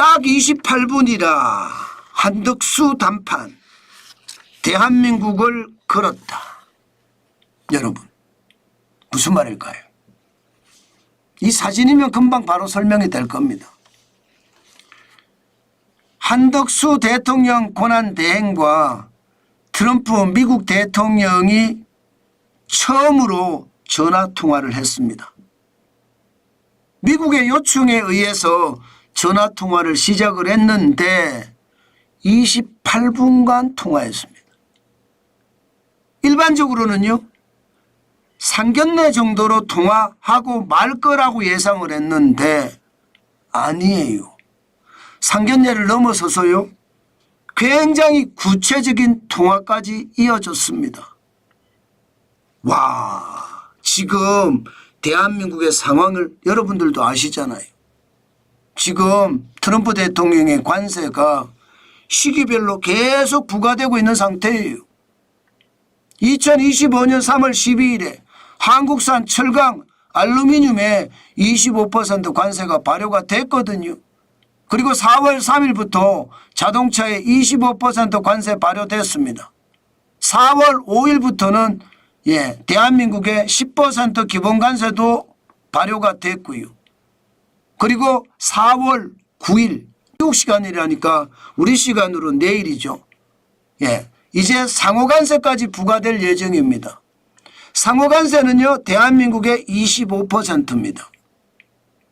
딱 28분이라 한덕수 단판 대한민국을 걸었다. 여러분 무슨 말일까요? 이 사진이면 금방 바로 설명이 될 겁니다. 한덕수 대통령 권한대행과 트럼프 미국 대통령이 처음으로 전화통화를 했습니다. 미국의 요청에 의해서 전화통화를 시작을 했는데 28분간 통화했습니다. 일반적으로는요, 상견례 정도로 통화하고 말 거라고 예상을 했는데 아니에요. 상견례를 넘어서서요, 굉장히 구체적인 통화까지 이어졌습니다. 와, 지금 대한민국의 상황을 여러분들도 아시잖아요. 지금 트럼프 대통령의 관세가 시기별로 계속 부과되고 있는 상태예요. 2025년 3월 12일에 한국산 철강, 알루미늄에 25% 관세가 발효가 됐거든요. 그리고 4월 3일부터 자동차에 25% 관세 발효됐습니다. 4월 5일부터는 대한민국의 10% 기본관세도 발효가 됐고요. 그리고 4월 9일 미국 시간이라니까 우리 시간으로 내일이죠. 이제 상호관세까지 부과될 예정입니다. 상호관세는요, 대한민국의 25%입니다.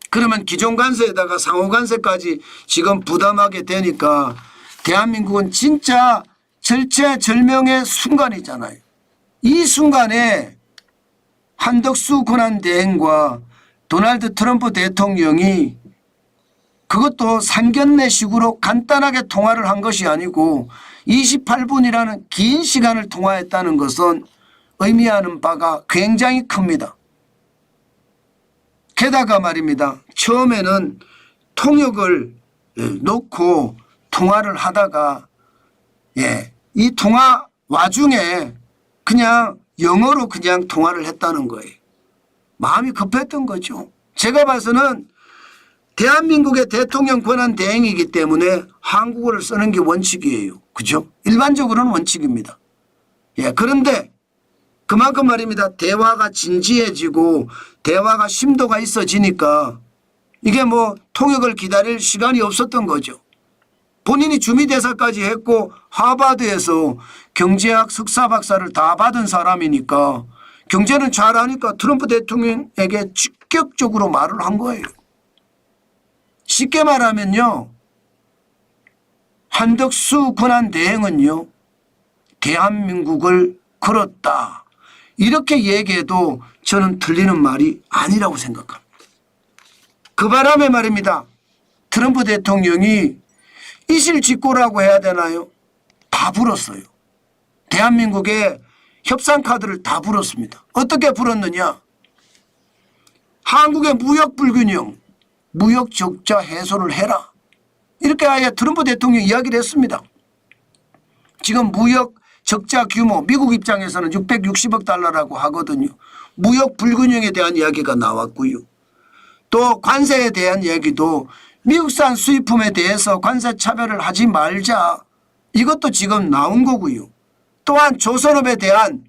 그러면 기존관세에다가 상호관세까지 지금 부담하게 되니까 대한민국은 진짜 절체절명의 순간이잖아요. 이 순간에 한덕수 권한대행과 도널드 트럼프 대통령이 그것도 상견례식으로 간단하게 통화를 한 것이 아니고 28분이라는 긴 시간을 통화했다는 것은 의미하는 바가 굉장히 큽니다. 게다가 말입니다. 처음에는 통역을 놓고 통화를 하다가 이 통화 와중에 그냥 영어로 그냥 통화를 했다는 거예요. 마음이 급했던 거죠. 제가 봐서는 대한민국의 대통령 권한 대행이기 때문에 한국어를 쓰는 게 원칙이에요. 그죠? 일반적으로는 원칙입니다. 그런데 그만큼 말입니다. 대화가 진지해지고 대화가 심도가 있어지니까 이게 뭐 통역을 기다릴 시간이 없었던 거죠. 본인이 주미대사까지 했고 하버드에서 경제학 석사 박사를 다 받은 사람이니까 경제는 잘하니까 트럼프 대통령에게 직격적으로 말을 한 거예요. 쉽게 말하면요, 한덕수 권한대행은요, 대한민국을 걸었다. 이렇게 얘기해도 저는 틀리는 말이 아니라고 생각합니다. 그 바람에 말입니다. 트럼프 대통령이 이실직고라고 해야 되나요? 다 불었어요. 대한민국의 협상카드를 다 불었습니다. 어떻게 불었느냐? 한국의 무역 불균형, 무역 적자 해소를 해라. 이렇게 아예 트럼프 대통령이 이야기를 했습니다. 지금 무역 적자 규모 미국 입장에서는 660억 달러라고 하거든요. 무역 불균형에 대한 이야기가 나왔고요. 또 관세에 대한 얘기도 미국산 수입품에 대해서 관세 차별을 하지 말자. 이것도 지금 나온 거고요. 또한 조선업에 대한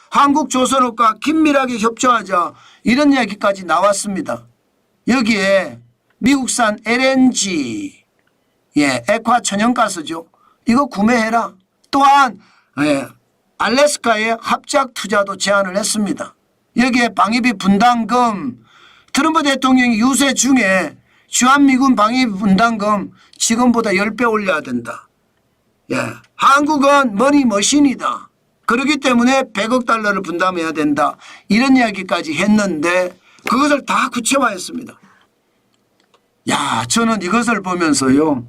한국 조선업과 긴밀하게 협조하자. 이런 얘기까지 나왔습니다. 여기에 미국산 LNG, 액화 천연가스죠. 이거 구매해라. 또한 알래스카의 합작 투자도 제안을 했습니다. 여기에 방위비 분담금, 트럼프 대통령이 유세 중에 주한미군 방위비 분담금 지금보다 10배 올려야 된다. 한국은 머니머신이다. 그렇기 때문에 100억 달러를 분담해야 된다. 이런 이야기까지 했는데 그것을 다 구체화했습니다. 저는 이것을 보면서요,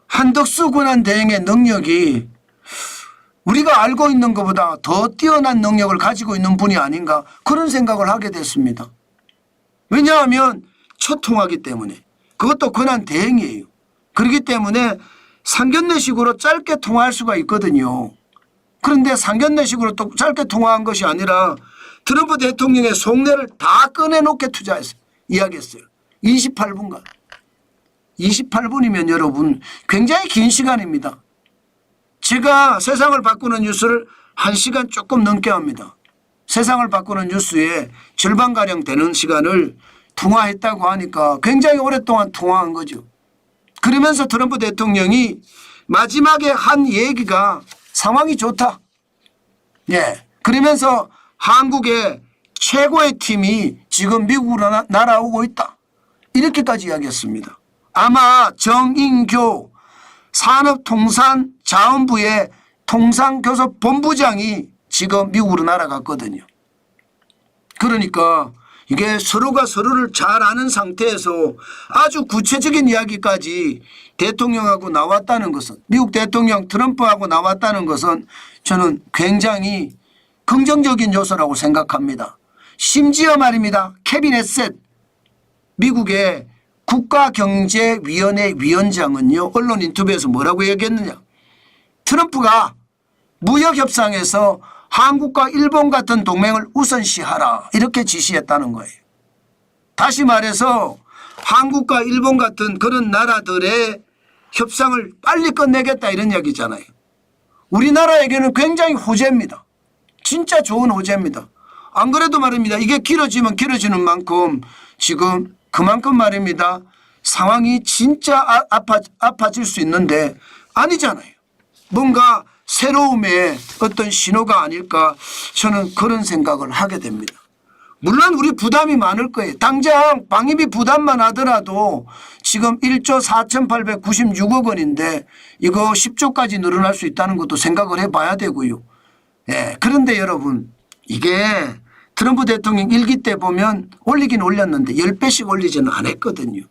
한덕수 권한대행의 능력이 우리가 알고 있는 것보다 더 뛰어난 능력을 가지고 있는 분이 아닌가 그런 생각을 하게 됐습니다. 왜냐하면 첫 통화기 때문에 그것도 권한대행이에요. 그렇기 때문에 상견례식으로 짧게 통화할 수가 있거든요. 그런데 상견례식으로 또 짧게 통화한 것이 아니라 트럼프 대통령의 속내를 다 꺼내놓게 투자했어요. 이야기했어요. 28분간. 28분이면 여러분 굉장히 긴 시간입니다. 제가 세상을 바꾸는 뉴스를 1시간 조금 넘게 합니다. 세상을 바꾸는 뉴스의 절반가량 되는 시간을 통화했다고 하니까 굉장히 오랫동안 통화한 거죠. 그러면서 트럼프 대통령이 마지막에 한 얘기가 상황이 좋다. 예. 그러면서 한국의 최고의 팀이 지금 미국으로 날아오고 있다. 이렇게까지 이야기했습니다. 아마 정인교 산업통상자원부의 통상교섭본부장이 지금 미국으로 날아갔거든요. 그러니까 이게 서로가 서로를 잘 아는 상태에서 아주 구체적인 이야기까지 대통령하고 나왔다는 것은, 미국 대통령 트럼프하고 나왔다는 것은 저는 굉장히 긍정적인 요소라고 생각합니다. 심지어 말입니다. 케빈 헤셋 미국의 국가경제위원회 위원장은요, 언론 인터뷰에서 뭐라고 얘기했느냐. 트럼프가 무역협상에서 한국과 일본 같은 동맹을 우선시하라 이렇게 지시했다는 거예요. 다시 말해서 한국과 일본 같은 그런 나라들의 협상을 빨리 끝내겠다 이런 얘기잖아요. 우리나라에게는 굉장히 호재입니다. 진짜 좋은 호재입니다. 안 그래도 말입니다. 이게 길어지면 길어지는 만큼 지금 그만큼 말입니다. 상황이 진짜 아파질 수 있는데 아니잖아요. 뭔가 새로움의 어떤 신호가 아닐까 저는 그런 생각을 하게 됩니다. 물론 우리 부담이 많을 거예요. 당장 방위비 부담만 하더라도 지금 1조 4,896억 원인데 이거 10조까지 늘어날 수 있다는 것도 생각을 해봐야 되고요. 예. 그런데 여러분 이게 트럼프 대통령 일기 때 보면 올리긴 올렸는데 10배씩 올리지는 않았거든요.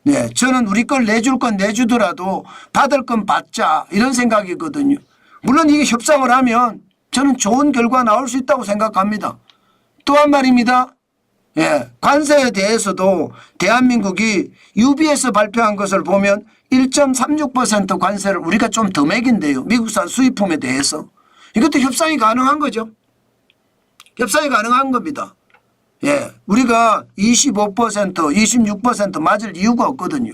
네, 저는 우리 걸 내줄 건 내주더라도 받을 건 받자 이런 생각이거든요. 물론 이게 협상을 하면 저는 좋은 결과 나올 수 있다고 생각합니다. 또한 말입니다. 예, 관세에 대해서도 대한민국이 UB에서 발표한 것을 보면 1.36% 관세를 우리가 좀 더 매긴대요. 미국산 수입품에 대해서. 이것도 협상이 가능한 거죠. 협상이 가능한 겁니다. 예, 우리가 25%, 26% 맞을 이유가 없거든요.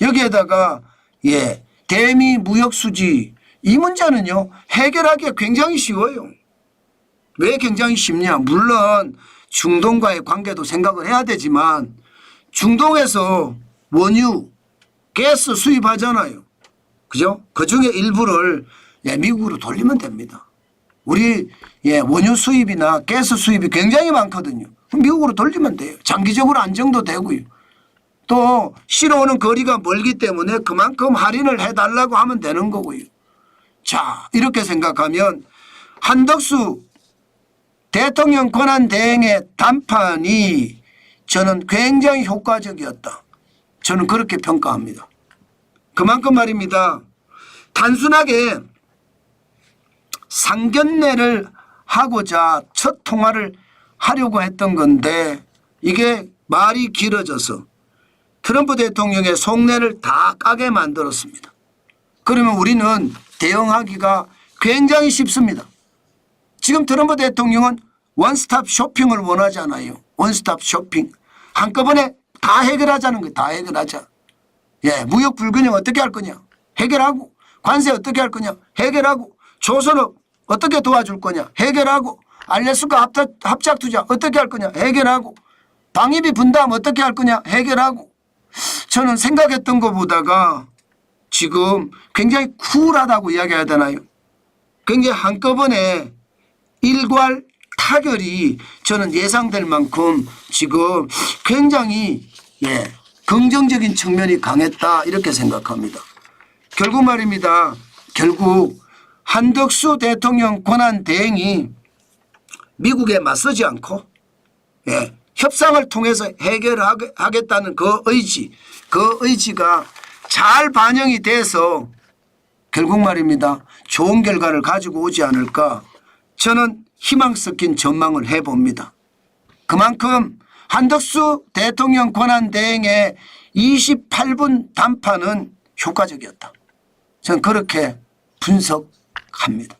여기에다가 예, 대미 무역 수지 이 문제는요 해결하기가 굉장히 쉬워요. 왜 굉장히 쉽냐? 물론 중동과의 관계도 생각을 해야 되지만 중동에서 원유, 가스 수입하잖아요. 그죠? 그중에 일부를 예, 미국으로 돌리면 됩니다. 우리 예, 원유 수입이나 가스 수입이 굉장히 많거든요. 미국으로 돌리면 돼요. 장기적으로 안정도 되고요. 또 실어오는 거리가 멀기 때문에 그만큼 할인을 해달라고 하면 되는 거고요. 자, 이렇게 생각하면 한덕수 대통령 권한대행의 담판이 저는 굉장히 효과적이었다. 저는 그렇게 평가합니다. 그만큼 말입니다. 단순하게 상견례를 하고자 첫 통화를 하려고 했던 건데 이게 말이 길어져서 트럼프 대통령의 속내를 다 까게 만들었습니다. 그러면 우리는 대응하기가 굉장히 쉽습니다. 지금 트럼프 대통령은 원스톱 쇼핑을 원하잖아요. 원스톱 쇼핑. 한꺼번에 다 해결하자는 거예요. 다 해결하자. 예, 무역 불균형 어떻게 할 거냐. 해결하고. 관세 어떻게 할 거냐. 해결하고. 조선업 어떻게 도와줄 거냐. 해결하고. 알래스카 합작 투자 어떻게 할 거냐. 해결하고. 방위비 분담 어떻게 할 거냐. 해결하고. 저는 생각했던 것보다가 지금 굉장히 쿨하다고 이야기해야 되나요. 굉장히 한꺼번에 일괄 타결이 저는 예상될 만큼 지금 굉장히 예, 긍정적인 측면이 강했다 이렇게 생각합니다. 결국 말입니다. 결국 한덕수 대통령 권한 대행이 미국에 맞서지 않고 예, 협상을 통해서 해결하겠다는 그 의지가 잘 반영이 돼서 결국 말입니다. 좋은 결과를 가지고 오지 않을까 저는 희망 섞인 전망을 해봅니다. 그만큼 한덕수 대통령 권한대행의 28분 담판은 효과적이었다. 저는 그렇게 분석합니다.